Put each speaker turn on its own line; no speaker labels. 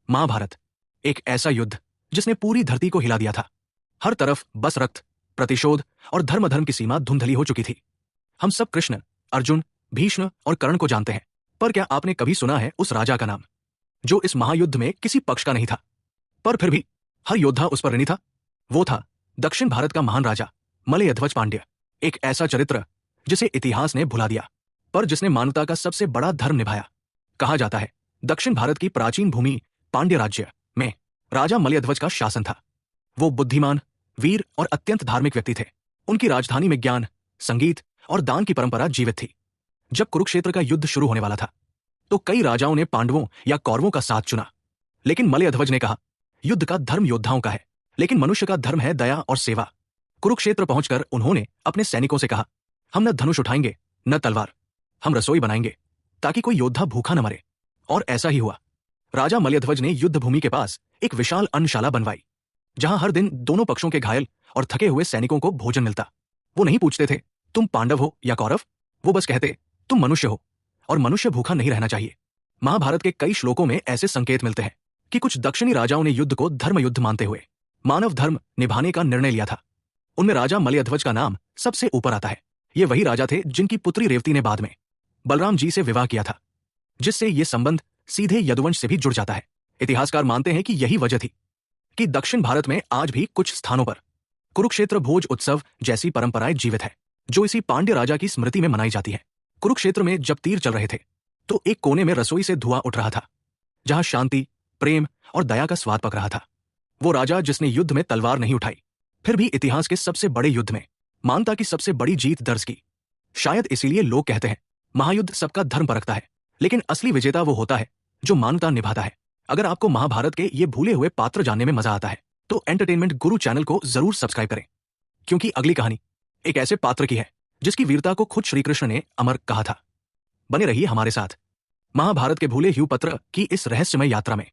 महाभारत एक ऐसा युद्ध जिसने पूरी धरती को हिला दिया था। हर तरफ बस रक्त, प्रतिशोध और धर्म की सीमा धुंधली हो चुकी थी। हम सब कृष्ण, अर्जुन, भीष्म और कर्ण को जानते हैं, पर क्या आपने कभी सुना है उस राजा का नाम जो इस महायुद्ध में किसी पक्ष का नहीं था, पर फिर भी हर योद्धा उस पर ऋणी था? वो था दक्षिण भारत का महान राजा मलयध्वज पांड्य। एक ऐसा चरित्र जिसे इतिहास ने भुला दिया, पर जिसने मानवता का सबसे बड़ा धर्म निभाया। कहा जाता है दक्षिण भारत की प्राचीन भूमि पांड्य राज्य में राजा मलयध्वज का शासन था। वो बुद्धिमान, वीर और अत्यंत धार्मिक व्यक्ति थे। उनकी राजधानी में ज्ञान, संगीत और दान की परंपरा जीवित थी। जब कुरुक्षेत्र का युद्ध शुरू होने वाला था तो कई राजाओं ने पांडवों या कौरवों का साथ चुना, लेकिन मलयध्वज ने कहा युद्ध का धर्म योद्धाओं का है, लेकिन मनुष्य का धर्म है दया और सेवा। कुरुक्षेत्र पहुंचकर उन्होंने अपने सैनिकों से कहा, हम न धनुष उठाएंगे न तलवार, हम रसोई बनाएंगे ताकि कोई योद्धा भूखा न मरे। और ऐसा ही हुआ। राजा मलयध्वज ने युद्ध भूमि के पास एक विशाल अन्नशाला बनवाई, जहां हर दिन दोनों पक्षों के घायल और थके हुए सैनिकों को भोजन मिलता। वो नहीं पूछते थे तुम पांडव हो या कौरव, वो बस कहते तुम मनुष्य हो और मनुष्य भूखा नहीं रहना चाहिए। महाभारत के कई श्लोकों में ऐसे संकेत मिलते हैं कि कुछ दक्षिणी राजाओं ने युद्ध को धर्म युद्ध मानते हुए मानव धर्म निभाने का निर्णय लिया था। उनमें राजा मलयध्वज का नाम सबसे ऊपर आता है। ये वही राजा थे जिनकी पुत्री रेवती ने बाद में बलराम जी से विवाह किया था, जिससे ये संबंध सीधे यदुवंश से भी जुड़ जाता है। इतिहासकार मानते हैं कि यही वजह थी कि दक्षिण भारत में आज भी कुछ स्थानों पर कुरुक्षेत्र भोज उत्सव जैसी परंपराएं जीवित है, जो इसी पांड्य राजा की स्मृति में मनाई जाती है। कुरुक्षेत्र में जब तीर चल रहे थे तो एक कोने में रसोई से धुआं उठ रहा था, जहां शांति, प्रेम और दया का स्वाद पक रहा था। वो राजा जिसने युद्ध में तलवार नहीं उठाई, फिर भी इतिहास के सबसे बड़े युद्ध में मानवता की सबसे बड़ी जीत दर्ज की। शायद इसीलिए लोग कहते हैं महायुद्ध सबका धर्म परखता है, लेकिन असली विजेता वो होता है जो मानवता निभाता है। अगर आपको महाभारत के ये भूले हुए पात्र जानने में मजा आता है तो एंटरटेनमेंट गुरु चैनल को जरूर सब्सक्राइब करें, क्योंकि अगली कहानी एक ऐसे पात्र की है जिसकी वीरता को खुद श्री कृष्ण ने अमर कहा था। बने रहिए हमारे साथ महाभारत के भूले हुए पत्र की इस रहस्यमय यात्रा में।